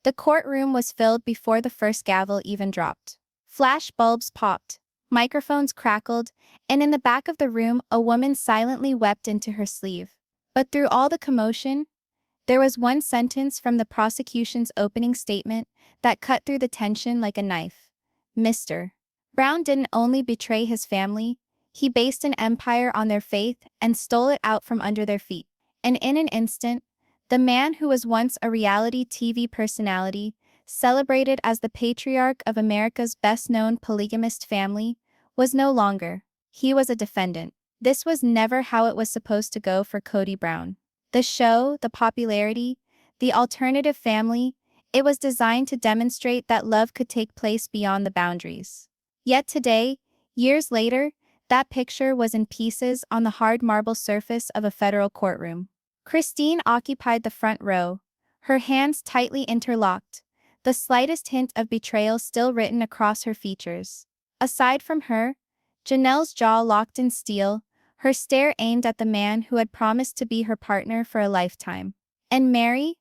The courtroom was filled before the first gavel even dropped. Flash bulbs popped, microphones crackled, and in the back of the room a woman silently wept into her sleeve. But through all the commotion, there was one sentence from the prosecution's opening statement that cut through the tension like a knife. Mr. Brown didn't only betray his family, he based an empire on their faith and stole it out from under their feet. And in an instant, the man who was once a reality TV personality, celebrated as the patriarch of America's best-known polygamist family, was no longer. He was a defendant. This was never how it was supposed to go for Kody Brown. The show, the popularity, the alternative family, it was designed to demonstrate that love could take place beyond the boundaries. Yet today, years later, that picture was in pieces on the hard marble surface of a federal courtroom. Christine occupied the front row, her hands tightly interlocked, the slightest hint of betrayal still written across her features. Aside from her, Janelle's jaw locked in steel, her stare aimed at the man who had promised to be her partner for a lifetime. And Meri,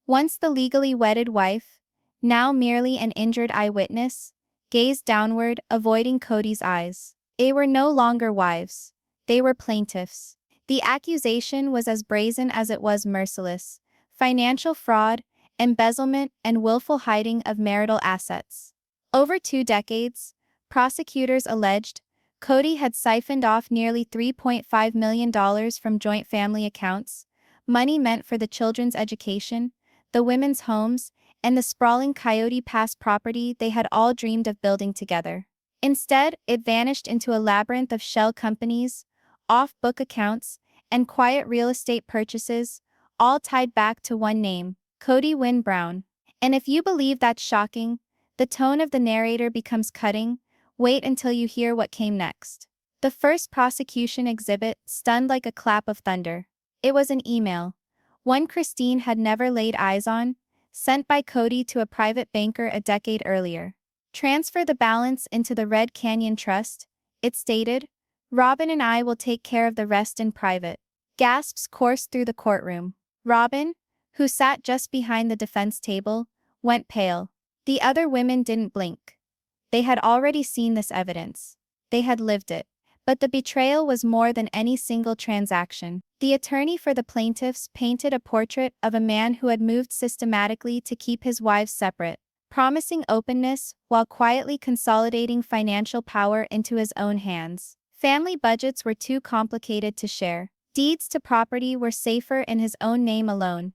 once the legally wedded wife, now merely an injured eyewitness, gazed downward, avoiding Kody's eyes. They were no longer wives. They were plaintiffs. The accusation was as brazen as it was merciless: financial fraud, embezzlement, and willful hiding of marital assets. Over 2 decades, prosecutors alleged, Kody had siphoned off nearly $3.5 million from joint family accounts, money meant for the children's education, the women's homes, and the sprawling Coyote Pass property they had all dreamed of building together. Instead, it vanished into a labyrinth of shell companies, off-book accounts, and quiet real estate purchases, all tied back to one name, Kody Brown. And if you believe that's shocking, the tone of the narrator becomes cutting. Wait until you hear what came next. The first prosecution exhibit stunned like a clap of thunder. It was an email, one Christine had never laid eyes on, sent by Kody to a private banker a decade earlier. Transfer the balance into the Red Canyon Trust, it stated. Robyn and I will take care of the rest in private. Gasps coursed through the courtroom. Robyn, who sat just behind the defense table, went pale. The other women didn't blink. They had already seen this evidence. They had lived it. But the betrayal was more than any single transaction. The attorney for the plaintiffs painted a portrait of a man who had moved systematically to keep his wives separate, promising openness while quietly consolidating financial power into his own hands. Family budgets were too complicated to share. Deeds to property were safer in his own name alone.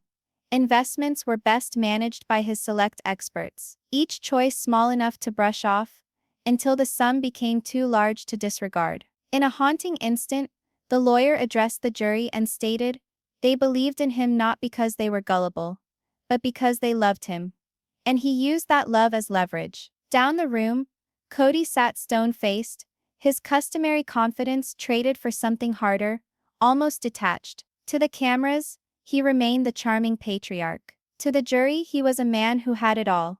Investments were best managed by his select experts, each choice small enough to brush off, until the sum became too large to disregard. In a haunting instant, the lawyer addressed the jury and stated, they believed in him not because they were gullible, but because they loved him. And he used that love as leverage. Down the room, Kody sat stone-faced, his customary confidence traded for something harder, almost detached. To the cameras, he remained the charming patriarch. To the jury, he was a man who had it all,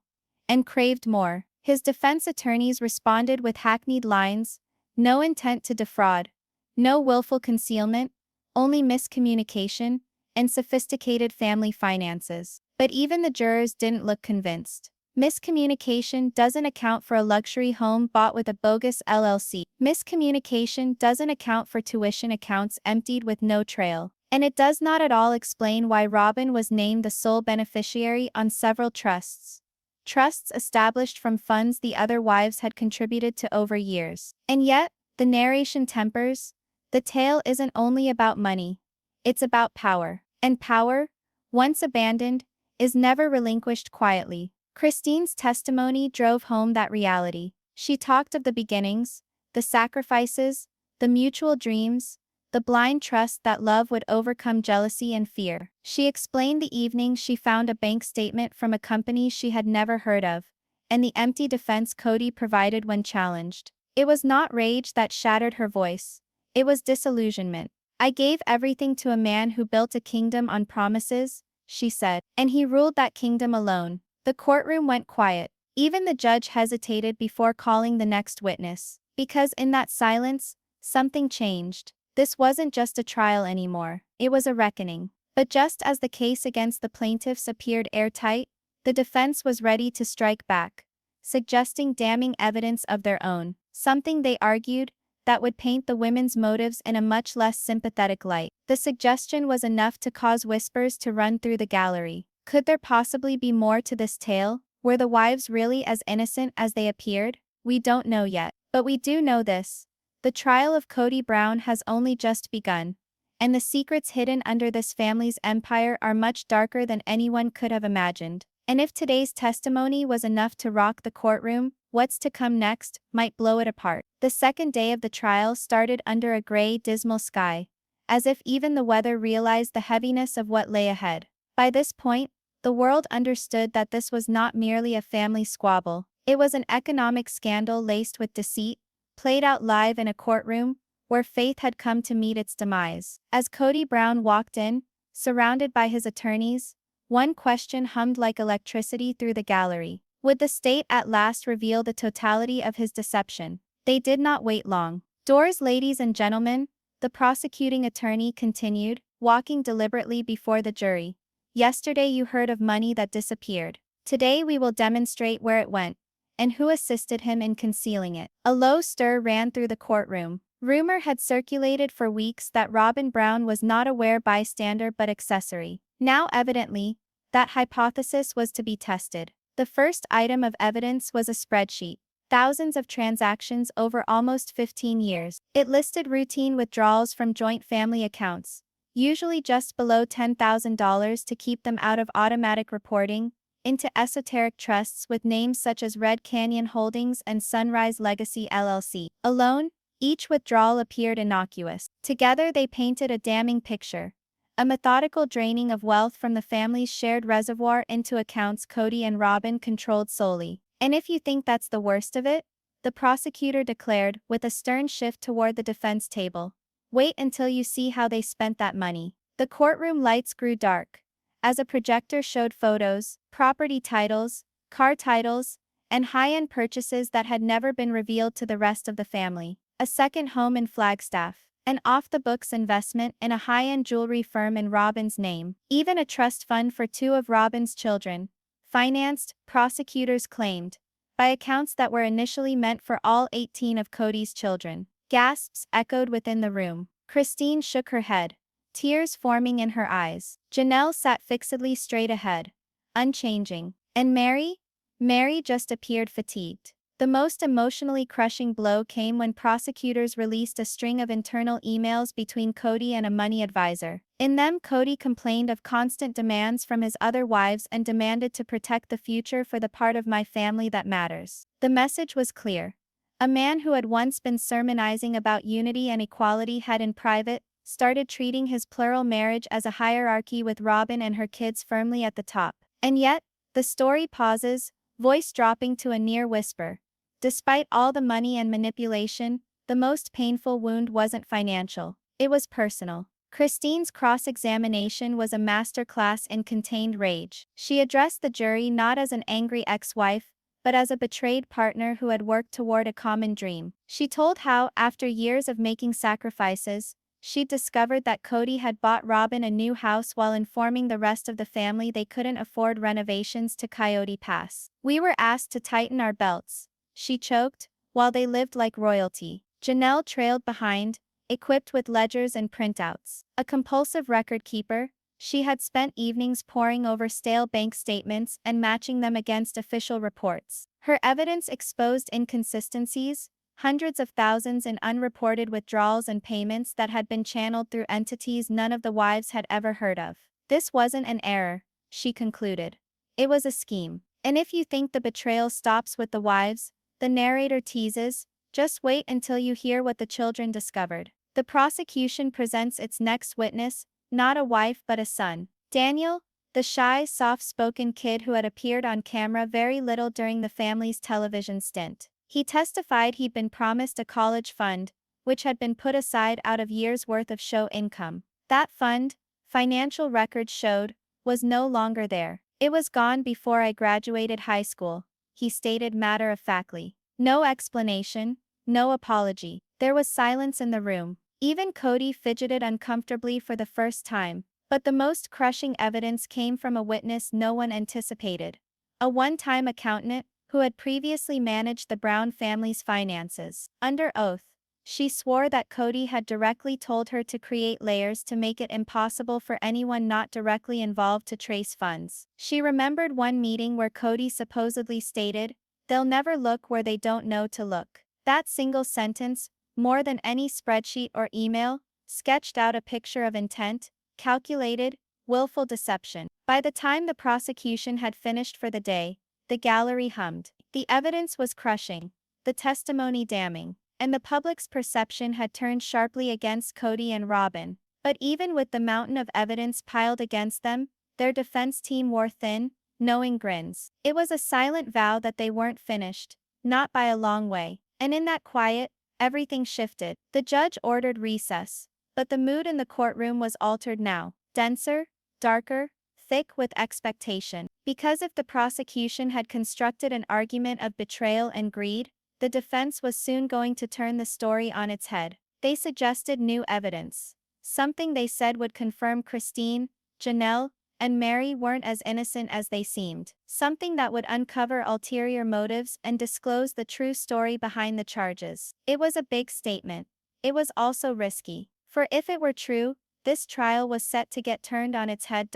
and craved more. His defense attorneys responded with hackneyed lines, no intent to defraud, no willful concealment, only miscommunication, and sophisticated family finances. But even the jurors didn't look convinced. Miscommunication doesn't account for a luxury home bought with a bogus LLC. Miscommunication doesn't account for tuition accounts emptied with no trail. And it does not at all explain why Robyn was named the sole beneficiary on several trusts. Trusts established from funds the other wives had contributed to over years. And yet, the narration tempers. The tale isn't only about money. It's about power. And power, once abandoned, is never relinquished quietly. Christine's testimony drove home that reality. She talked of the beginnings, the sacrifices, the mutual dreams, the blind trust that love would overcome jealousy and fear. She explained the evening she found a bank statement from a company she had never heard of, and the empty defense Kody provided when challenged. It was not rage that shattered her voice. It was disillusionment. I gave everything to a man who built a kingdom on promises, she said, and he ruled that kingdom alone. The courtroom went quiet. Even the judge hesitated before calling the next witness, because in that silence, something changed. This wasn't just a trial anymore, it was a reckoning. But just as the case against the plaintiffs appeared airtight, the defense was ready to strike back, suggesting damning evidence of their own, something they argued that would paint the women's motives in a much less sympathetic light. The suggestion was enough to cause whispers to run through the gallery. Could there possibly be more to this tale? Were the wives really as innocent as they appeared? We don't know yet. But we do know this. The trial of Kody Brown has only just begun, and the secrets hidden under this family's empire are much darker than anyone could have imagined. And if today's testimony was enough to rock the courtroom, what's to come next might blow it apart. The second day of the trial started under a gray, dismal sky, as if even the weather realized the heaviness of what lay ahead. By this point, the world understood that this was not merely a family squabble. It was an economic scandal laced with deceit, played out live in a courtroom where faith had come to meet its demise. As Kody Brown walked in, surrounded by his attorneys, one question hummed like electricity through the gallery. Would the state at last reveal the totality of his deception? They did not wait long. Doors, ladies and gentlemen, the prosecuting attorney continued, walking deliberately before the jury. Yesterday you heard of money that disappeared. Today we will demonstrate where it went, and who assisted him in concealing it. A low stir ran through the courtroom. Rumor had circulated for weeks that Robyn Brown was not a mere bystander but accessory. Now evidently, that hypothesis was to be tested. The first item of evidence was a spreadsheet. Thousands of transactions over almost 15 years. It listed routine withdrawals from joint family accounts, usually just below $10,000 to keep them out of automatic reporting, into esoteric trusts with names such as Red Canyon Holdings and Sunrise Legacy LLC. Alone, each withdrawal appeared innocuous. Together they painted a damning picture. A methodical draining of wealth from the family's shared reservoir into accounts Kody and Robyn controlled solely. And if you think that's the worst of it, the prosecutor declared, with a stern shift toward the defense table, wait until you see how they spent that money. The courtroom lights grew dark, as a projector showed photos, property titles, car titles, and high-end purchases that had never been revealed to the rest of the family. A second home in Flagstaff, an off-the-books investment in a high-end jewelry firm in Robyn's name, even a trust fund for two of Robyn's children, financed, prosecutors claimed, by accounts that were initially meant for all 18 of Kody's children. Gasps echoed within the room. Christine shook her head, tears forming in her eyes. Janelle sat fixedly straight ahead, unchanging. And Meri? Meri just appeared fatigued. The most emotionally crushing blow came when prosecutors released a string of internal emails between Kody and a money advisor. In them, Kody complained of constant demands from his other wives and demanded to protect the future for the part of my family that matters. The message was clear. A man who had once been sermonizing about unity and equality had in private started treating his plural marriage as a hierarchy with Robyn and her kids firmly at the top. And yet, the story pauses, voice dropping to a near whisper. Despite all the money and manipulation, the most painful wound wasn't financial. It was personal. Christine's cross-examination was a masterclass in contained rage. She addressed the jury not as an angry ex-wife, but as a betrayed partner who had worked toward a common dream. She told how, after years of making sacrifices, she'd discovered that Kody had bought Robyn a new house while informing the rest of the family they couldn't afford renovations to Coyote Pass. We were asked to tighten our belts, she choked, while they lived like royalty. Janelle trailed behind, equipped with ledgers and printouts. A compulsive record keeper, she had spent evenings poring over stale bank statements and matching them against official reports. Her evidence exposed inconsistencies, hundreds of thousands in unreported withdrawals and payments that had been channeled through entities none of the wives had ever heard of. This wasn't an error, she concluded. It was a scheme. And if you think the betrayal stops with the wives, the narrator teases, just wait until you hear what the children discovered. The prosecution presents its next witness, not a wife but a son. Daniel, the shy, soft-spoken kid who had appeared on camera very little during the family's television stint. He testified he'd been promised a college fund, which had been put aside out of years' worth of show income. That fund, financial records showed, was no longer there. It was gone before I graduated high school, he stated matter-of-factly. No explanation, no apology. There was silence in the room. Even Kody fidgeted uncomfortably for the first time. But the most crushing evidence came from a witness no one anticipated. a one-time accountant who had previously managed the Brown family's finances. Under oath, she swore that Kody had directly told her to create layers to make it impossible for anyone not directly involved to trace funds. She remembered one meeting where Kody supposedly stated, "They'll never look where they don't know to look." That single sentence, more than any spreadsheet or email, sketched out a picture of intent, calculated, willful deception. By the time the prosecution had finished for the day, the gallery hummed. The evidence was crushing, the testimony damning, and the public's perception had turned sharply against Kody and Robyn. But even with the mountain of evidence piled against them, their defense team wore thin, knowing grins. It was a silent vow that they weren't finished, not by a long way. And in that quiet, everything shifted. The judge ordered recess, but the mood in the courtroom was altered now, denser, darker, thick with expectation. Because if the prosecution had constructed an argument of betrayal and greed, the defense was soon going to turn the story on its head. They suggested new evidence, something they said would confirm Christine, Janelle, and Meri weren't as innocent as they seemed, something that would uncover ulterior motives and disclose the true story behind the charges. It was a big statement. It was also risky, for if it were true, this trial was set to get turned on its head.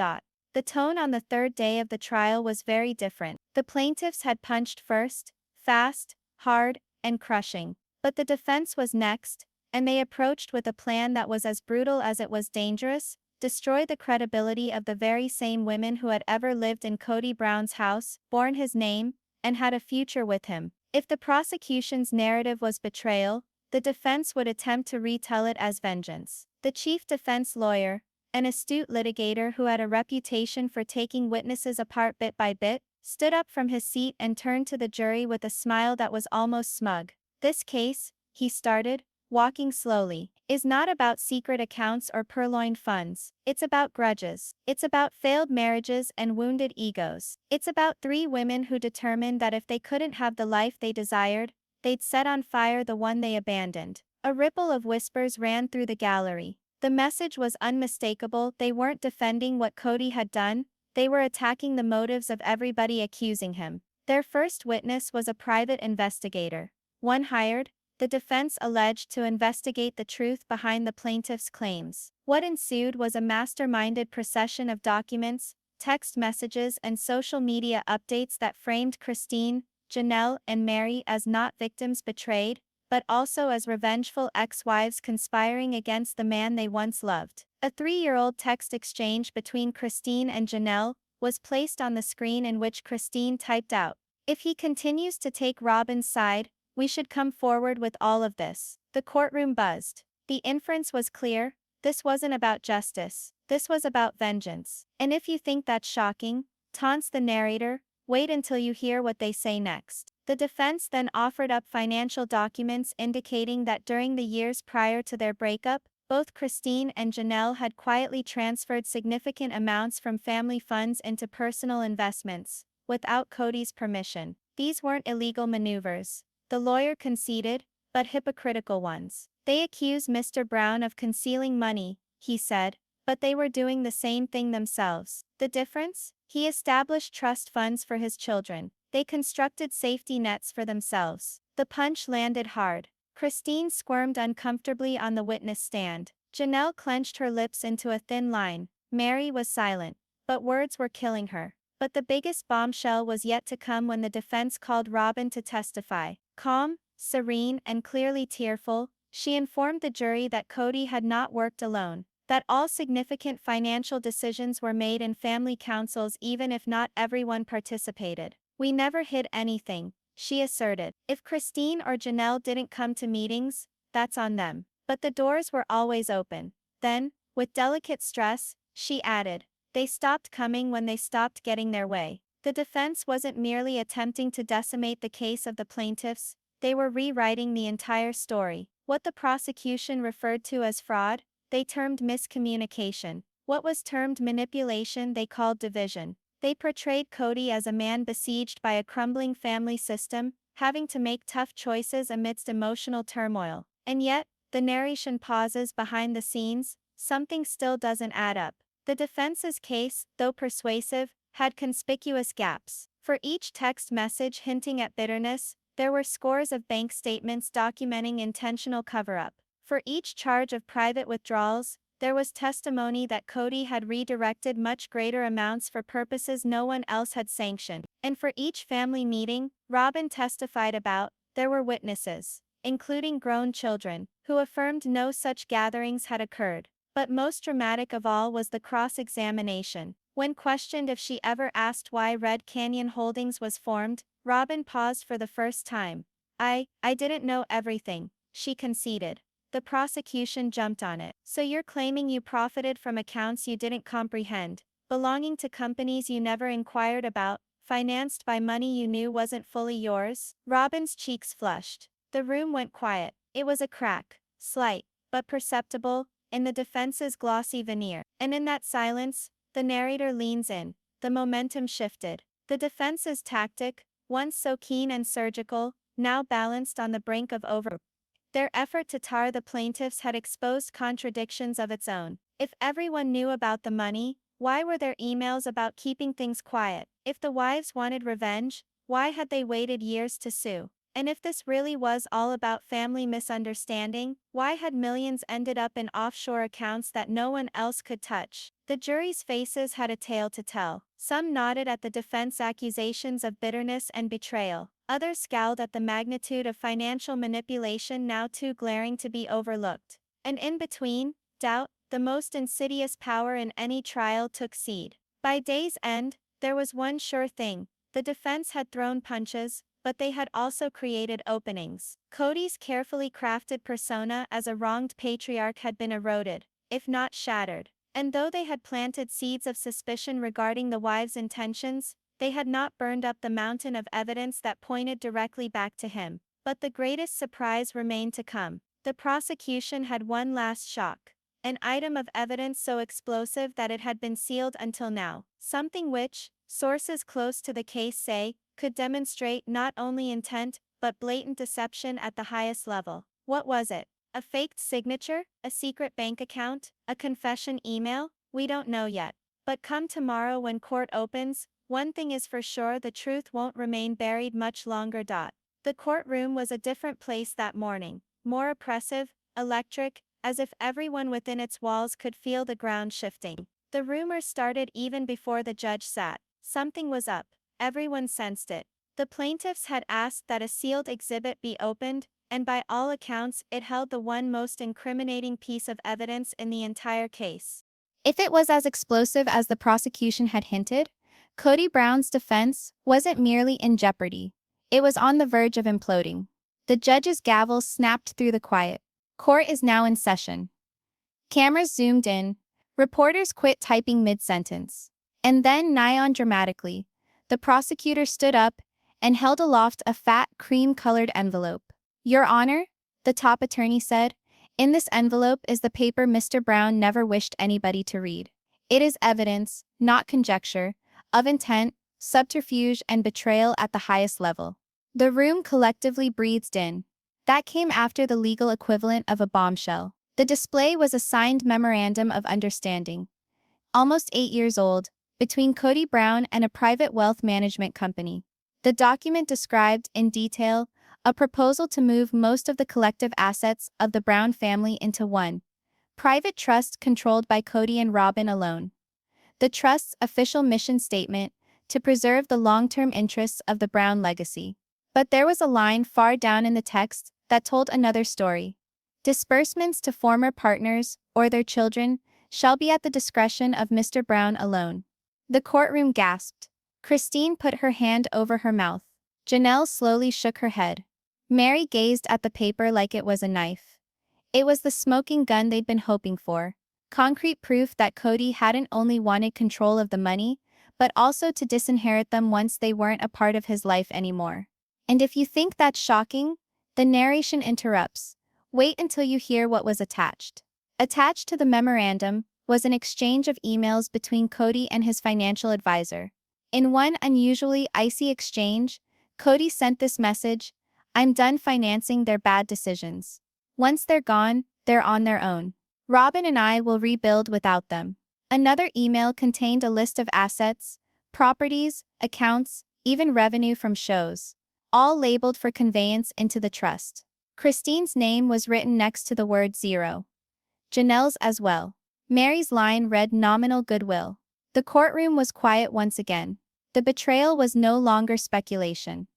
The tone on the third day of the trial was very different. The plaintiffs had punched first, fast, hard, and crushing. But the defense was next, and they approached with a plan that was as brutal as it was dangerous: destroy the credibility of the very same women who had ever lived in Kody Brown's house, borne his name, and had a future with him. If the prosecution's narrative was betrayal, the defense would attempt to retell it as vengeance. The chief defense lawyer, an astute litigator who had a reputation for taking witnesses apart bit by bit, stood up from his seat and turned to the jury with a smile that was almost smug. "This case," he started, walking slowly, "is not about secret accounts or purloined funds. It's about grudges. It's about failed marriages and wounded egos. It's about three women who determined that if they couldn't have the life they desired, they'd set on fire the one they abandoned." A ripple of whispers ran through the gallery. The message was unmistakable: they weren't defending what Kody had done, they were attacking the motives of everybody accusing him. Their first witness was a private investigator, one hired, the defense alleged, to investigate the truth behind the plaintiff's claims. What ensued was a masterminded procession of documents, text messages, and social media updates that framed Christine, Janelle, and Meri as not victims betrayed, but also as revengeful ex-wives conspiring against the man they once loved. A 3-year-old text exchange between Christine and Janelle was placed on the screen, in which Christine typed out, "If he continues to take Robyn's side, we should come forward with all of this." The courtroom buzzed. The inference was clear: this wasn't about justice, this was about vengeance. "And if you think that's shocking," taunts the narrator, "wait until you hear what they say next." The defense then offered up financial documents indicating that during the years prior to their breakup, both Christine and Janelle had quietly transferred significant amounts from family funds into personal investments, without Kody's permission. These weren't illegal maneuvers, the lawyer conceded, but hypocritical ones. "They accuse Mr. Brown of concealing money," he said, "but they were doing the same thing themselves. The difference? He established trust funds for his children. They constructed safety nets for themselves." The punch landed hard. Christine squirmed uncomfortably on the witness stand. Janelle clenched her lips into a thin line. Meri was silent, but words were killing her. But the biggest bombshell was yet to come when the defense called Robyn to testify. Calm, serene, and clearly tearful, she informed the jury that Kody had not worked alone, that all significant financial decisions were made in family councils even if not everyone participated. "We never hid anything," she asserted. "If Christine or Janelle didn't come to meetings, that's on them. But the doors were always open." Then, with delicate stress, she added, "They stopped coming when they stopped getting their way." The defense wasn't merely attempting to decimate the case of the plaintiffs, they were rewriting the entire story. What the prosecution referred to as fraud, they termed miscommunication. What was termed manipulation, they called division. They portrayed Kody as a man besieged by a crumbling family system, having to make tough choices amidst emotional turmoil. And yet, the narration pauses behind the scenes, something still doesn't add up. The defense's case, though persuasive, had conspicuous gaps. For each text message hinting at bitterness, there were scores of bank statements documenting intentional cover-up. For each charge of private withdrawals, there was testimony that Kody had redirected much greater amounts for purposes no one else had sanctioned. And for each family meeting Robyn testified about, there were witnesses, including grown children, who affirmed no such gatherings had occurred. But most dramatic of all was the cross-examination. When questioned if she ever asked why Red Canyon Holdings was formed, Robyn paused for the first time. I didn't know everything, she conceded. The prosecution jumped on it. So you're claiming you profited from accounts you didn't comprehend, belonging to companies you never inquired about, financed by money you knew wasn't fully yours? Robyn's cheeks flushed. The room went quiet. It was a crack, slight, but perceptible, in the defense's glossy veneer. And in that silence, the narrator leans in. The momentum shifted. The defense's tactic, once so keen and surgical, now balanced on the brink of over. Their effort to tar the plaintiffs had exposed contradictions of its own. If everyone knew about the money, why were there emails about keeping things quiet? If the wives wanted revenge, why had they waited years to sue? And if this really was all about family misunderstanding, why had millions ended up in offshore accounts that no one else could touch? The jury's faces had a tale to tell. Some nodded at the defense accusations of bitterness and betrayal. Others scowled at the magnitude of financial manipulation now too glaring to be overlooked. And in between, doubt, the most insidious power in any trial, took seed. By day's end, there was one sure thing. The defense had thrown punches, but they had also created openings. Kody's carefully crafted persona as a wronged patriarch had been eroded, if not shattered. And though they had planted seeds of suspicion regarding the wives' intentions, they had not burned up the mountain of evidence that pointed directly back to him. But the greatest surprise remained to come. The prosecution had one last shock. An item of evidence so explosive that it had been sealed until now. Something which, sources close to the case say, could demonstrate not only intent, but blatant deception at the highest level. What was it? A faked signature? A secret bank account? A confession email? We don't know yet. But come tomorrow when court opens, one thing is for sure: the truth won't remain buried much longer. The courtroom was a different place that morning, more oppressive, electric, as if everyone within its walls could feel the ground shifting. The rumors started even before the judge sat. Something was up. Everyone sensed it. The plaintiffs had asked that a sealed exhibit be opened, and by all accounts it held the one most incriminating piece of evidence in the entire case. If it was as explosive as the prosecution had hinted, Kody Brown's defense wasn't merely in jeopardy. It was on the verge of imploding. The judge's gavel snapped through the quiet. Court is now in session. Cameras zoomed in. Reporters quit typing mid-sentence. And then, nigh on dramatically, the prosecutor stood up and held aloft a fat, cream-colored envelope. "Your Honor," the top attorney said, "in this envelope is the paper Mr. Brown never wished anybody to read. It is evidence, not conjecture, of intent, subterfuge, and betrayal at the highest level." The room collectively breathed in. That came after the legal equivalent of a bombshell. The display was a signed memorandum of understanding, almost 8 years old, between Kody Brown and a private wealth management company. The document described, in detail, a proposal to move most of the collective assets of the Brown family into one private trust controlled by Kody and Robyn alone. The trust's official mission statement: to preserve the long-term interests of the Brown legacy. But there was a line far down in the text that told another story. Disbursements to former partners or their children shall be at the discretion of Mr. Brown alone. The courtroom gasped. Christine put her hand over her mouth. Janelle slowly shook her head. Meri gazed at the paper like it was a knife. It was the smoking gun they'd been hoping for. Concrete proof that Kody hadn't only wanted control of the money, but also to disinherit them once they weren't a part of his life anymore. And if you think that's shocking, the narration interrupts. Wait until you hear what was attached. Attached to the memorandum was an exchange of emails between Kody and his financial advisor. In one unusually icy exchange, Kody sent this message: "I'm done financing their bad decisions. Once they're gone, they're on their own. Robyn and I will rebuild without them." Another email contained a list of assets, properties, accounts, even revenue from shows. All labeled for conveyance into the trust. Christine's name was written next to the word zero. Janelle's as well. Meri's line read nominal goodwill. The courtroom was quiet once again. The betrayal was no longer speculation.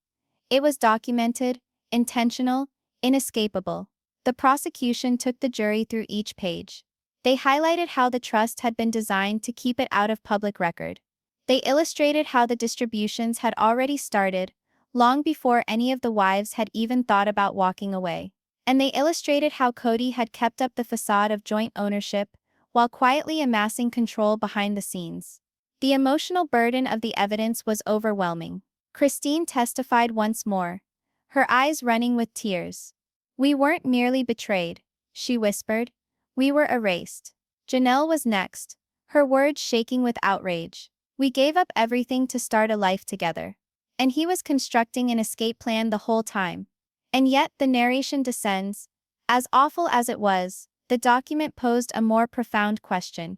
It was documented, intentional, inescapable. The prosecution took the jury through each page. They highlighted how the trust had been designed to keep it out of public record. They illustrated how the distributions had already started, long before any of the wives had even thought about walking away. And they illustrated how Kody had kept up the facade of joint ownership, while quietly amassing control behind the scenes. The emotional burden of the evidence was overwhelming. Christine testified once more, her eyes running with tears. "We weren't merely betrayed," she whispered. "We were erased." Janelle was next, her words shaking with outrage. "We gave up everything to start a life together. And he was constructing an escape plan the whole time." And yet the narration descends. As awful as it was, the document posed a more profound question.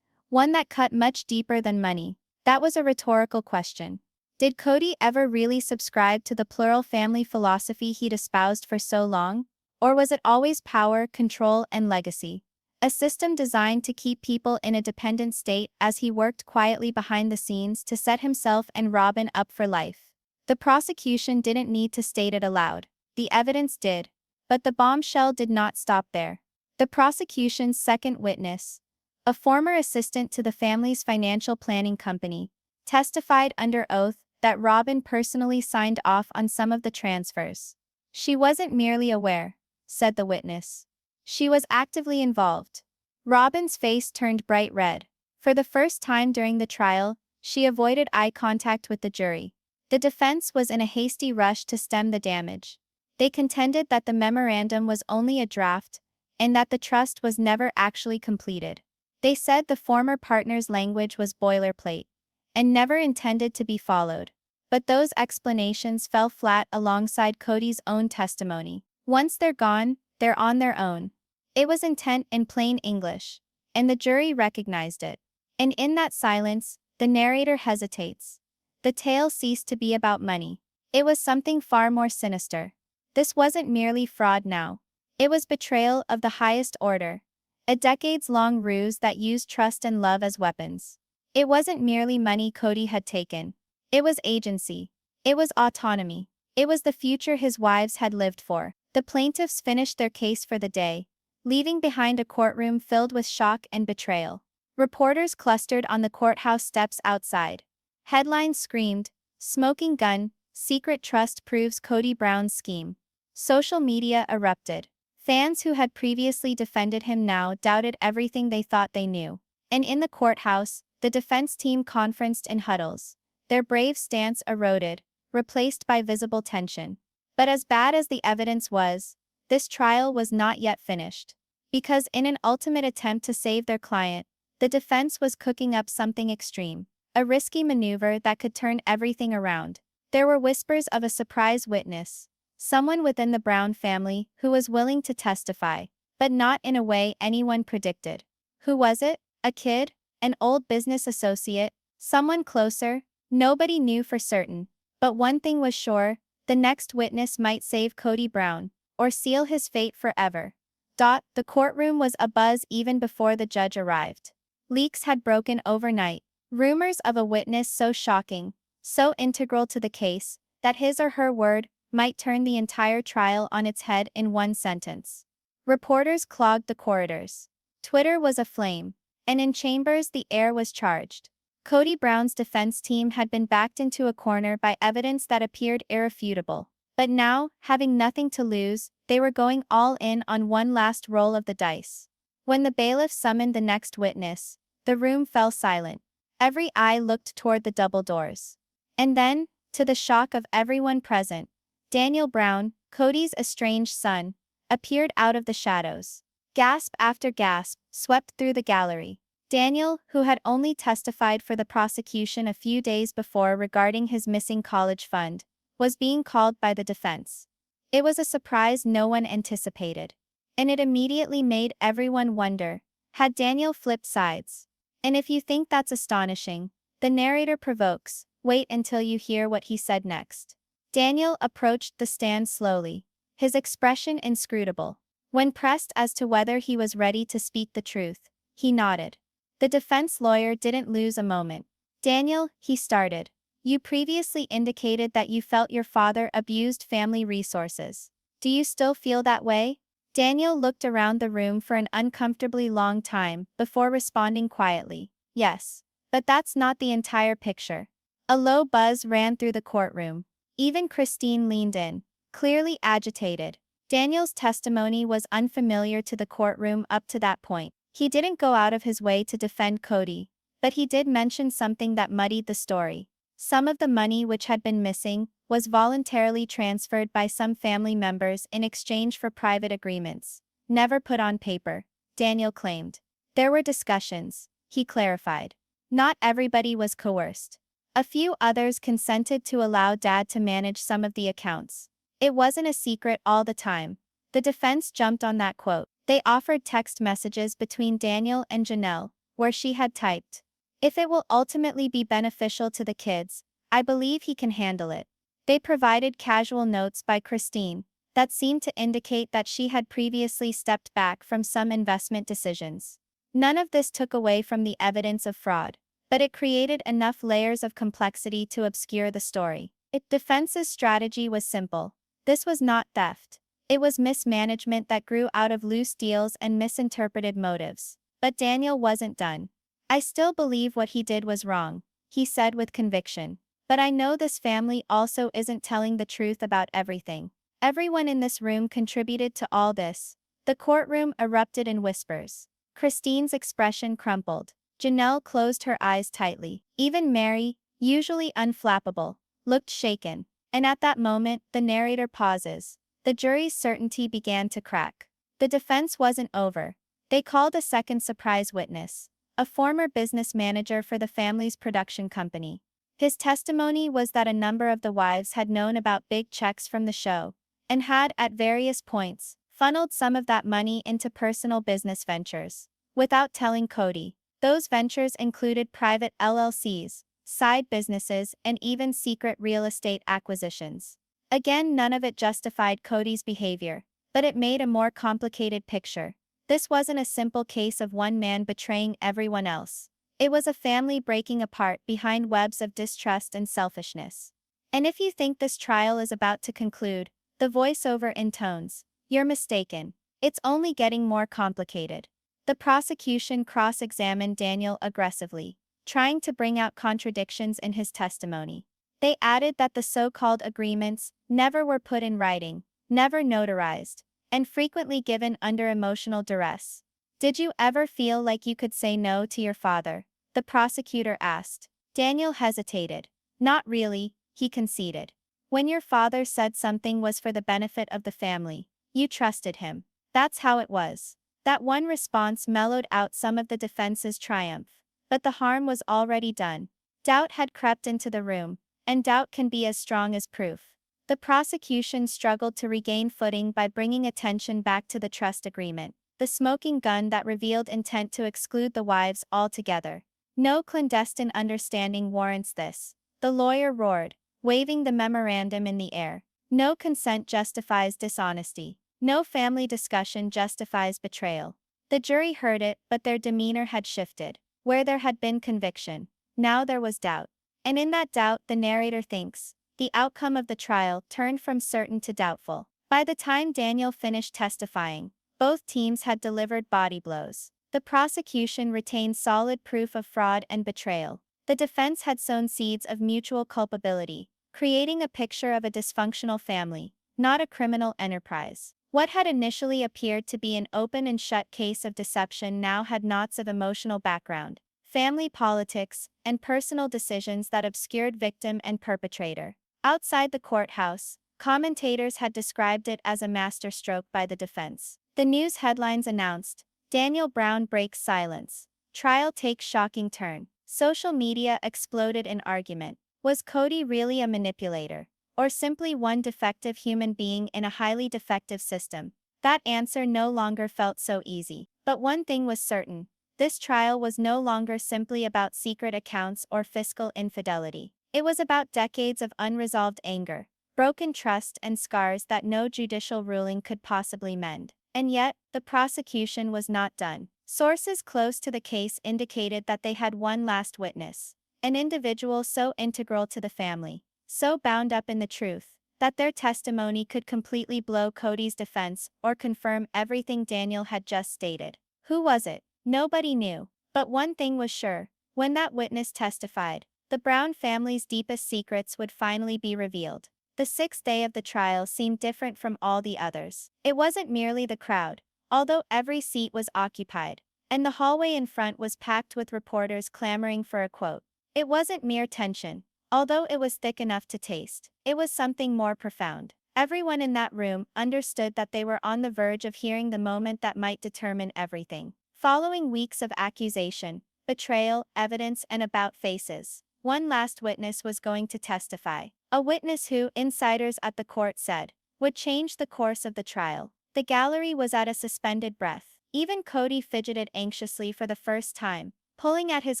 One that cut much deeper than money. That was a rhetorical question. Did Kody ever really subscribe to the plural family philosophy he'd espoused for so long? Or was it always power, control, and legacy? A system designed to keep people in a dependent state as he worked quietly behind the scenes to set himself and Robyn up for life. The prosecution didn't need to state it aloud. The evidence did. But the bombshell did not stop there. The prosecution's second witness, a former assistant to the family's financial planning company, testified under oath that Robyn personally signed off on some of the transfers. "She wasn't merely aware," said the witness. "She was actively involved." Robyn's face turned bright red. For the first time during the trial, she avoided eye contact with the jury. The defense was in a hasty rush to stem the damage. They contended that the memorandum was only a draft, and that the trust was never actually completed. They said the former partner's language was boilerplate, and never intended to be followed. But those explanations fell flat alongside Kody's own testimony. Once they're gone, they're on their own. It was intent in plain English, and the jury recognized it. And in that silence, the narrator hesitates. The tale ceased to be about money. It was something far more sinister. This wasn't merely fraud now. It was betrayal of the highest order. A decades-long ruse that used trust and love as weapons. It wasn't merely money Kody had taken. It was agency. It was autonomy. It was the future his wives had lived for. The plaintiffs finished their case for the day, leaving behind a courtroom filled with shock and betrayal. Reporters clustered on the courthouse steps outside. Headlines screamed, "Smoking gun, secret trust proves Kody Brown's scheme." Social media erupted. Fans who had previously defended him now doubted everything they thought they knew. And in the courthouse, the defense team conferenced in huddles. Their brave stance eroded, replaced by visible tension. But as bad as the evidence was, this trial was not yet finished. Because in an ultimate attempt to save their client, the defense was cooking up something extreme. A risky maneuver that could turn everything around. There were whispers of a surprise witness. Someone within the Brown family who was willing to testify, but not in a way anyone predicted. Who was it? A kid? An old business associate? Someone closer? Nobody knew for certain. But one thing was sure, the next witness might save Kody Brown, or seal his fate forever. The courtroom was abuzz even before the judge arrived. Leaks had broken overnight. Rumors of a witness so shocking, so integral to the case, that his or her word might turn the entire trial on its head in one sentence. Reporters clogged the corridors. Twitter was aflame, and in chambers the air was charged. Kody Brown's defense team had been backed into a corner by evidence that appeared irrefutable. But now, having nothing to lose, they were going all in on one last roll of the dice. When the bailiff summoned the next witness, the room fell silent. Every eye looked toward the double doors. And then, to the shock of everyone present, Daniel Brown, Kody's estranged son, appeared out of the shadows. Gasp after gasp swept through the gallery. Daniel, who had only testified for the prosecution a few days before regarding his missing college fund, was being called by the defense. It was a surprise no one anticipated. And it immediately made everyone wonder, had Daniel flipped sides? And if you think that's astonishing, the narrator provokes, Wait until you hear what he said next. Daniel approached the stand slowly, his expression inscrutable. When pressed as to whether he was ready to speak the truth, he nodded. The defense lawyer didn't lose a moment. Daniel, he started. You previously indicated that you felt your father abused family resources. Do you still feel that way? Daniel looked around the room for an uncomfortably long time before responding quietly. Yes. But that's not the entire picture. A low buzz ran through the courtroom. Even Christine leaned in, clearly agitated. Daniel's testimony was unfamiliar to the courtroom up to that point. He didn't go out of his way to defend Kody, but he did mention something that muddied the story. Some of the money which had been missing was voluntarily transferred by some family members in exchange for private agreements, never put on paper, Daniel claimed. There were discussions, he clarified. Not everybody was coerced. A few others consented to allow Dad to manage some of the accounts. It wasn't a secret all the time. The defense jumped on that quote. They offered text messages between Daniel and Janelle, where she had typed, "If it will ultimately be beneficial to the kids, I believe he can handle it." They provided casual notes by Christine that seemed to indicate that she had previously stepped back from some investment decisions. None of this took away from the evidence of fraud, but it created enough layers of complexity to obscure the story. Defense's strategy was simple. This was not theft. It was mismanagement that grew out of loose deals and misinterpreted motives. But Daniel wasn't done. I still believe what he did was wrong, he said with conviction. But I know this family also isn't telling the truth about everything. Everyone in this room contributed to all this. The courtroom erupted in whispers. Christine's expression crumpled. Janelle closed her eyes tightly. Even Meri, usually unflappable, looked shaken. And at that moment, the narrator pauses. The jury's certainty began to crack. The defense wasn't over. They called a second surprise witness, a former business manager for the family's production company. His testimony was that a number of the wives had known about big checks from the show, and had, at various points, funneled some of that money into personal business ventures, without telling Kody. Those ventures included private LLCs, side businesses, and even secret real estate acquisitions. Again, none of it justified Kody's behavior, but it made a more complicated picture. This wasn't a simple case of one man betraying everyone else. It was a family breaking apart behind webs of distrust and selfishness. And if you think this trial is about to conclude, the voiceover intones, you're mistaken. It's only getting more complicated. The prosecution cross-examined Daniel aggressively, trying to bring out contradictions in his testimony. They added that the so-called agreements never were put in writing, never notarized, and frequently given under emotional duress. Did you ever feel like you could say no to your father? The prosecutor asked. Daniel hesitated. Not really, he conceded. When your father said something was for the benefit of the family, you trusted him. That's how it was. That one response mellowed out some of the defense's triumph. But the harm was already done. Doubt had crept into the room, and doubt can be as strong as proof. The prosecution struggled to regain footing by bringing attention back to the trust agreement, the smoking gun that revealed intent to exclude the wives altogether. No clandestine understanding warrants this, the lawyer roared, waving the memorandum in the air. No consent justifies dishonesty. No family discussion justifies betrayal. The jury heard it, but their demeanor had shifted. Where there had been conviction, now there was doubt. And in that doubt, the narrator thinks, the outcome of the trial turned from certain to doubtful. By the time Daniel finished testifying, both teams had delivered body blows. The prosecution retained solid proof of fraud and betrayal. The defense had sown seeds of mutual culpability, creating a picture of a dysfunctional family, not a criminal enterprise. What had initially appeared to be an open and shut case of deception now had knots of emotional background, family politics, and personal decisions that obscured victim and perpetrator. Outside the courthouse, commentators had described it as a masterstroke by the defense. The news headlines announced, Daniel Brown breaks silence. Trial takes shocking turn. Social media exploded in argument. Was Kody really a manipulator, or simply one defective human being in a highly defective system? That answer no longer felt so easy. But one thing was certain. This trial was no longer simply about secret accounts or fiscal infidelity. It was about decades of unresolved anger, broken trust, and scars that no judicial ruling could possibly mend. And yet, the prosecution was not done. Sources close to the case indicated that they had one last witness, an individual so integral to the family, so bound up in the truth, that their testimony could completely blow Kody's defense or confirm everything Daniel had just stated. Who was it? Nobody knew. But one thing was sure: when that witness testified, the Brown family's deepest secrets would finally be revealed. The sixth day of the trial seemed different from all the others. It wasn't merely the crowd, although every seat was occupied, and the hallway in front was packed with reporters clamoring for a quote. It wasn't mere tension, although it was thick enough to taste. It was something more profound. Everyone in that room understood that they were on the verge of hearing the moment that might determine everything. Following weeks of accusation, betrayal, evidence, and about faces, one last witness was going to testify. A witness who, insiders at the court said, would change the course of the trial. The gallery was at a suspended breath. Even Kody fidgeted anxiously for the first time, pulling at his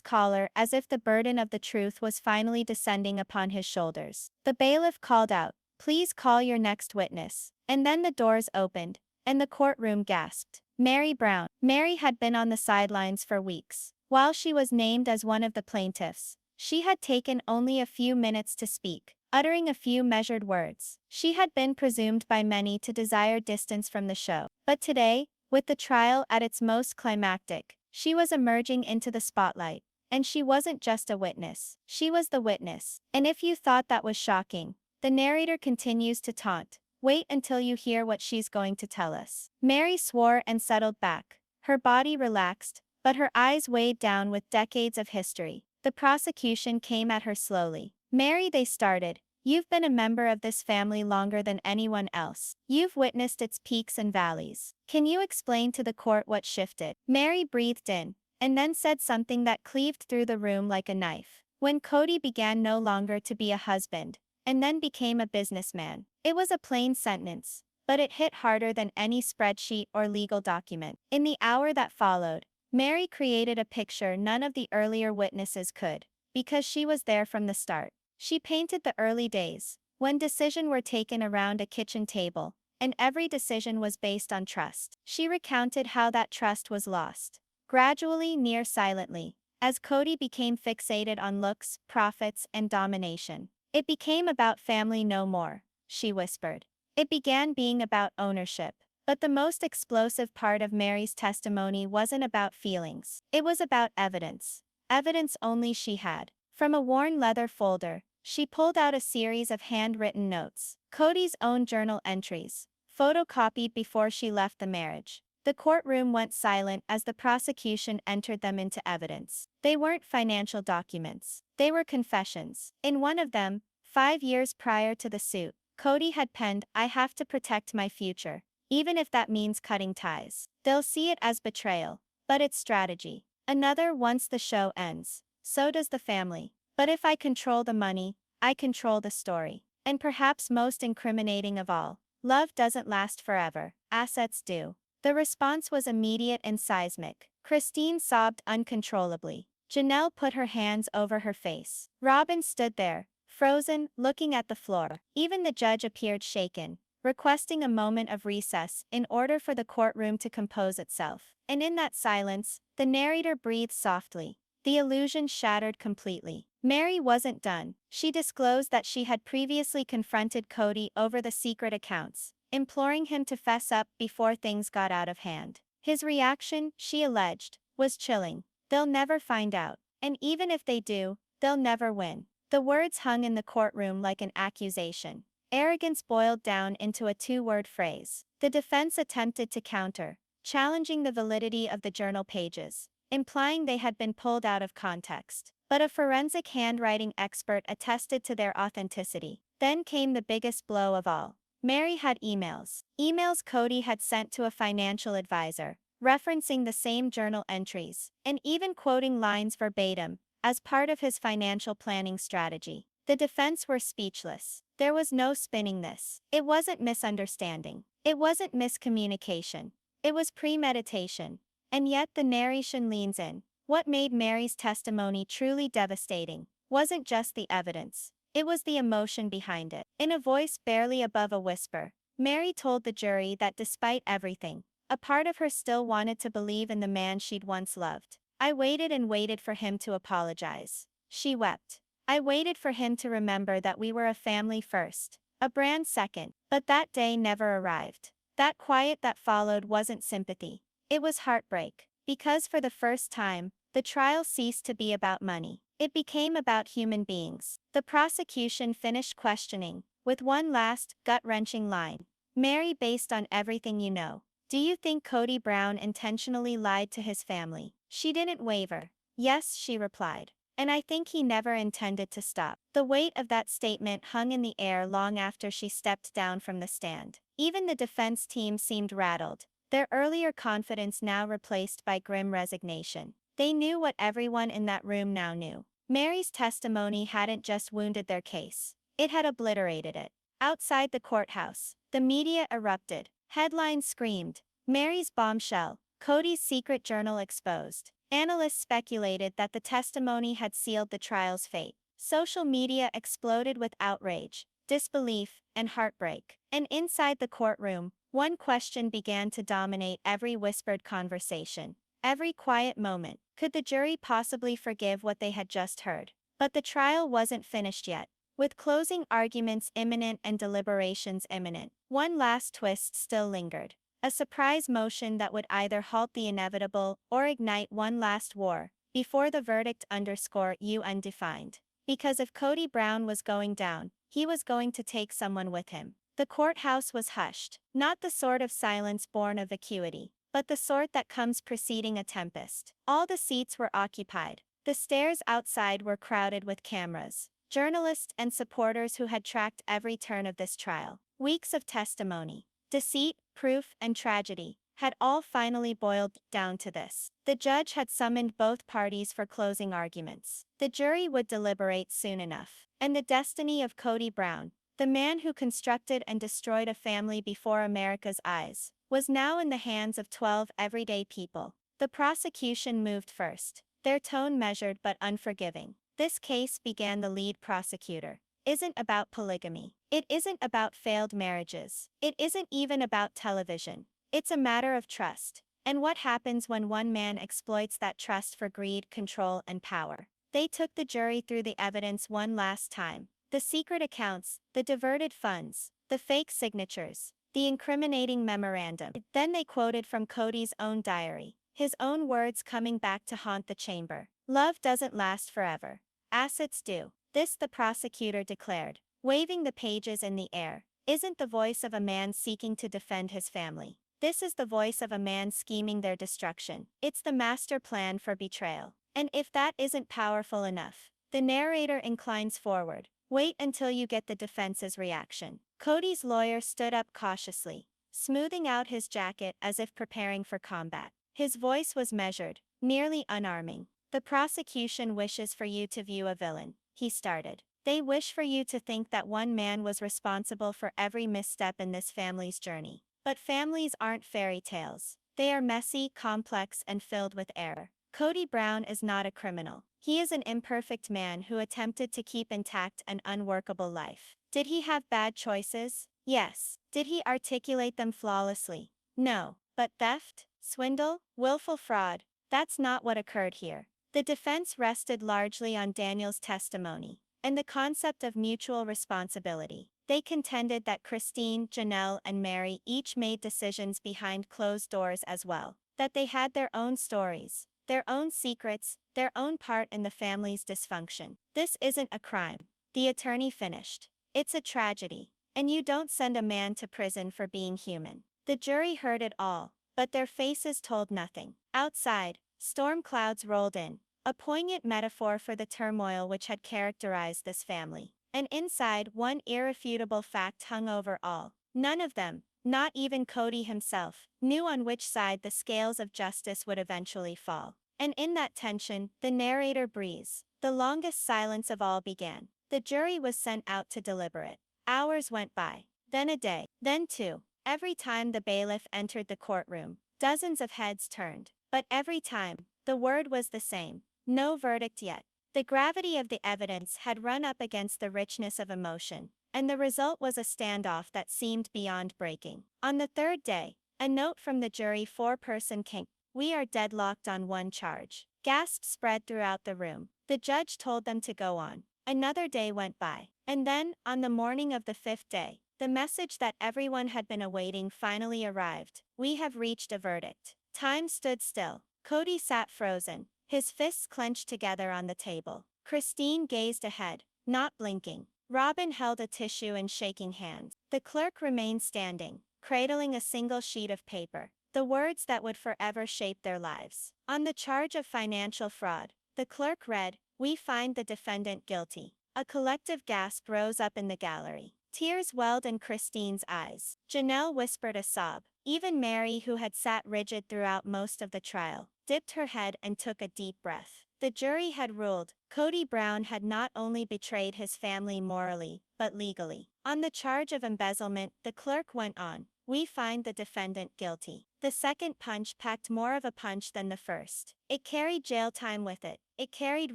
collar as if the burden of the truth was finally descending upon his shoulders. The bailiff called out, "Please call your next witness." And then the doors opened, and the courtroom gasped. Meri Brown. Meri had been on the sidelines for weeks. While she was named as one of the plaintiffs, she had taken only a few minutes to speak, uttering a few measured words. She had been presumed by many to desire distance from the show. But today, with the trial at its most climactic, she was emerging into the spotlight. And she wasn't just a witness. She was the witness. And if you thought that was shocking, the narrator continues to taunt. Wait until you hear what she's going to tell us. Meri swore and settled back. Her body relaxed, but her eyes weighed down with decades of history. The prosecution came at her slowly. "Meri," they started, "you've been a member of this family longer than anyone else. You've witnessed its peaks and valleys. Can you explain to the court what shifted?" Meri breathed in, and then said something that cleaved through the room like a knife. "When Kody began no longer to be a husband, and then became a businessman." It was a plain sentence, but it hit harder than any spreadsheet or legal document. In the hour that followed, Meri created a picture none of the earlier witnesses could, because she was there from the start. She painted the early days, when decisions were taken around a kitchen table, and every decision was based on trust. She recounted how that trust was lost, gradually, near silently, as Kody became fixated on looks, profits, and domination. "It became about family no more," she whispered. "It began being about ownership." But the most explosive part of Meri's testimony wasn't about feelings. It was about evidence. Evidence only she had. From a worn leather folder, she pulled out a series of handwritten notes, Kody's own journal entries, photocopied before she left the marriage. The courtroom went silent as the prosecution entered them into evidence. They weren't financial documents. They were confessions. In one of them, 5 years prior to the suit, Kody had penned, "I have to protect my future, even if that means cutting ties." They'll see it as betrayal, but it's strategy. Another, "Once the show ends, so does the family. But if I control the money, I control the story." And perhaps most incriminating of all, "Love doesn't last forever, assets do." The response was immediate and seismic. Christine sobbed uncontrollably. Janelle put her hands over her face. Robyn stood there, frozen, looking at the floor. Even the judge appeared shaken, requesting a moment of recess in order for the courtroom to compose itself. And in that silence, the narrator breathed softly. The illusion shattered completely. Meri wasn't done. She disclosed that she had previously confronted Kody over the secret accounts, imploring him to fess up before things got out of hand. His reaction, she alleged, was chilling. "They'll never find out. And even if they do, they'll never win." The words hung in the courtroom like an accusation. Arrogance boiled down into a two-word phrase. The defense attempted to counter, challenging the validity of the journal pages, implying they had been pulled out of context. But a forensic handwriting expert attested to their authenticity. Then came the biggest blow of all. Meri had emails. Emails Kody had sent to a financial advisor, referencing the same journal entries, and even quoting lines verbatim, as part of his financial planning strategy. The defense were speechless. There was no spinning this. It wasn't misunderstanding. It wasn't miscommunication. It was premeditation. And yet the narration leans in. What made Meri's testimony truly devastating wasn't just the evidence. It was the emotion behind it. In a voice barely above a whisper, Meri told the jury that despite everything, a part of her still wanted to believe in the man she'd once loved. I waited and waited for him to apologize. She wept. I waited for him to remember that we were a family first, a brand second, but that day never arrived. That quiet that followed wasn't sympathy. It was heartbreak. Because for the first time, the trial ceased to be about money. It became about human beings. The prosecution finished questioning, with one last, gut-wrenching line. Meri, based on everything you know, do you think Kody Brown intentionally lied to his family? She didn't waver. Yes, she replied. And I think he never intended to stop. The weight of that statement hung in the air long after she stepped down from the stand. Even the defense team seemed rattled, their earlier confidence now replaced by grim resignation. They knew what everyone in that room now knew. Meri's testimony hadn't just wounded their case. It had obliterated it. Outside the courthouse, the media erupted. Headlines screamed, Meri's bombshell, Kody's secret journal exposed. Analysts speculated that the testimony had sealed the trial's fate. Social media exploded with outrage, disbelief, and heartbreak. And inside the courtroom, one question began to dominate every whispered conversation, every quiet moment. Could the jury possibly forgive what they had just heard? But the trial wasn't finished yet. With closing arguments imminent and deliberations imminent, one last twist still lingered. A surprise motion that would either halt the inevitable or ignite one last war, before the verdict _ undefined. Because if Kody Brown was going down, he was going to take someone with him. The courthouse was hushed, not the sort of silence born of vacuity, but the sort that comes preceding a tempest. All the seats were occupied. The stairs outside were crowded with cameras, journalists and supporters who had tracked every turn of this trial. Weeks of testimony, deceit, proof, and tragedy had all finally boiled down to this. The judge had summoned both parties for closing arguments. The jury would deliberate soon enough. And the destiny of Kody Brown, the man who constructed and destroyed a family before America's eyes, was now in the hands of 12 everyday people. The prosecution moved first, their tone measured but unforgiving. This case, began the lead prosecutor, isn't about polygamy. It isn't about failed marriages. It isn't even about television. It's a matter of trust. And what happens when one man exploits that trust for greed, control, and power? They took the jury through the evidence one last time. The secret accounts, the diverted funds, the fake signatures, the incriminating memorandum. Then they quoted from Kody's own diary, his own words coming back to haunt the chamber. Love doesn't last forever. Assets do. This, the prosecutor declared, waving the pages in the air, isn't the voice of a man seeking to defend his family. This is the voice of a man scheming their destruction. It's the master plan for betrayal. And if that isn't powerful enough, the narrator inclines forward. Wait until you get the defense's reaction. Kody's lawyer stood up cautiously, smoothing out his jacket as if preparing for combat. His voice was measured, nearly unarming. The prosecution wishes for you to view a villain, he started. They wish for you to think that one man was responsible for every misstep in this family's journey. But families aren't fairy tales. They are messy, complex, and filled with error. Kody Brown is not a criminal. He is an imperfect man who attempted to keep intact an unworkable life. Did he have bad choices? Yes. Did he articulate them flawlessly? No. But theft, swindle, willful fraud, that's not what occurred here. The defense rested largely on Daniel's testimony and the concept of mutual responsibility. They contended that Christine, Janelle, and Meri each made decisions behind closed doors as well, that they had their own stories, their own secrets, their own part in the family's dysfunction. This isn't a crime, the attorney finished. It's a tragedy, and you don't send a man to prison for being human. The jury heard it all, but their faces told nothing. Outside, storm clouds rolled in, a poignant metaphor for the turmoil which had characterized this family. And inside, one irrefutable fact hung over all. None of them, not even Kody himself, knew on which side the scales of justice would eventually fall. And in that tension, the narrator breathes. The longest silence of all began. The jury was sent out to deliberate. Hours went by. Then a day. Then two. Every time the bailiff entered the courtroom, dozens of heads turned. But every time, the word was the same. No verdict yet. The gravity of the evidence had run up against the richness of emotion, and the result was a standoff that seemed beyond breaking. On the third day, a note from the jury four-person came. "We are deadlocked on one charge." Gasps spread throughout the room. The judge told them to go on. Another day went by. And then, on the morning of the fifth day, the message that everyone had been awaiting finally arrived. "We have reached a verdict." Time stood still. Kody sat frozen, his fists clenched together on the table. Christine gazed ahead, not blinking. Robyn held a tissue in shaking hands. The clerk remained standing, cradling a single sheet of paper. The words that would forever shape their lives. On the charge of financial fraud, the clerk read, "We find the defendant guilty." A collective gasp rose up in the gallery. Tears welled in Christine's eyes. Janelle whispered a sob. Even Meri, who had sat rigid throughout most of the trial, dipped her head and took a deep breath. The jury had ruled. Kody Brown had not only betrayed his family morally, but legally. On the charge of embezzlement, the clerk went on, "We find the defendant guilty." The second punch packed more of a punch than the first. It carried jail time with it. It carried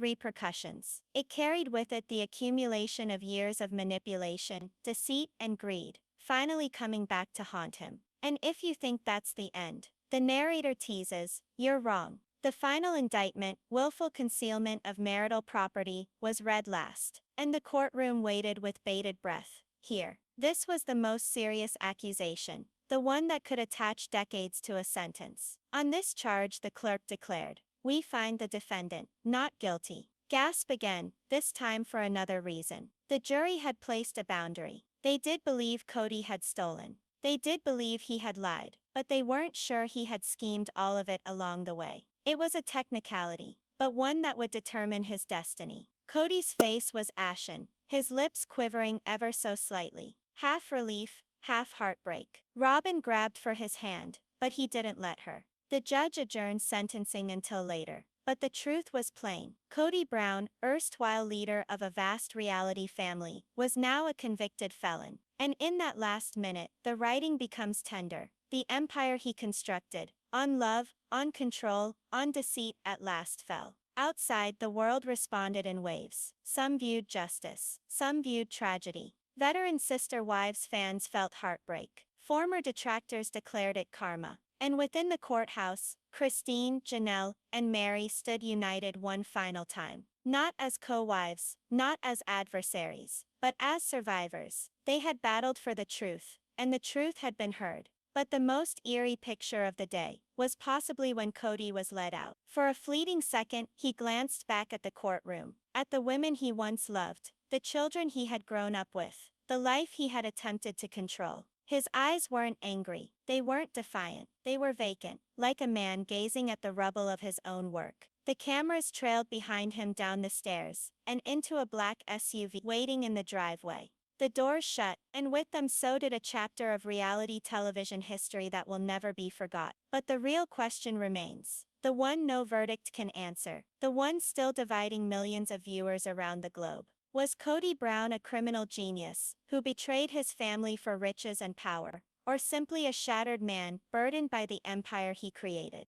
repercussions. It carried with it the accumulation of years of manipulation, deceit, and greed, finally coming back to haunt him. And if you think that's the end, the narrator teases, you're wrong. The final indictment, willful concealment of marital property, was read last, and the courtroom waited with bated breath. Here, this was the most serious accusation, the one that could attach decades to a sentence. On this charge, the clerk declared, "We find the defendant not guilty." Gasp again, this time for another reason. The jury had placed a boundary. They did believe Kody had stolen. They did believe he had lied, but they weren't sure he had schemed all of it along the way. It was a technicality, but one that would determine his destiny. Kody's face was ashen, his lips quivering ever so slightly. Half relief, half heartbreak. Robyn grabbed for his hand, but he didn't let her. The judge adjourned sentencing until later. But the truth was plain. Kody Brown, erstwhile leader of a vast reality family, was now a convicted felon. And in that last minute, the writing becomes tender. The empire he constructed, on love, on control, on deceit, at last fell. Outside, the world responded in waves. Some viewed justice. Some viewed tragedy. Veteran Sister Wives fans felt heartbreak. Former detractors declared it karma. And within the courthouse, Christine, Janelle, and Meri stood united one final time. Not as co-wives, not as adversaries, but as survivors. They had battled for the truth, and the truth had been heard. But the most eerie picture of the day was possibly when Kody was led out. For a fleeting second, he glanced back at the courtroom, at the women he once loved, the children he had grown up with, the life he had attempted to control. His eyes weren't angry, they weren't defiant, they were vacant, like a man gazing at the rubble of his own work. The cameras trailed behind him down the stairs, and into a black SUV waiting in the driveway. The doors shut, and with them so did a chapter of reality television history that will never be forgot. But the real question remains. The one no verdict can answer. The one still dividing millions of viewers around the globe. Was Kody Brown a criminal genius, who betrayed his family for riches and power, or simply a shattered man, burdened by the empire he created?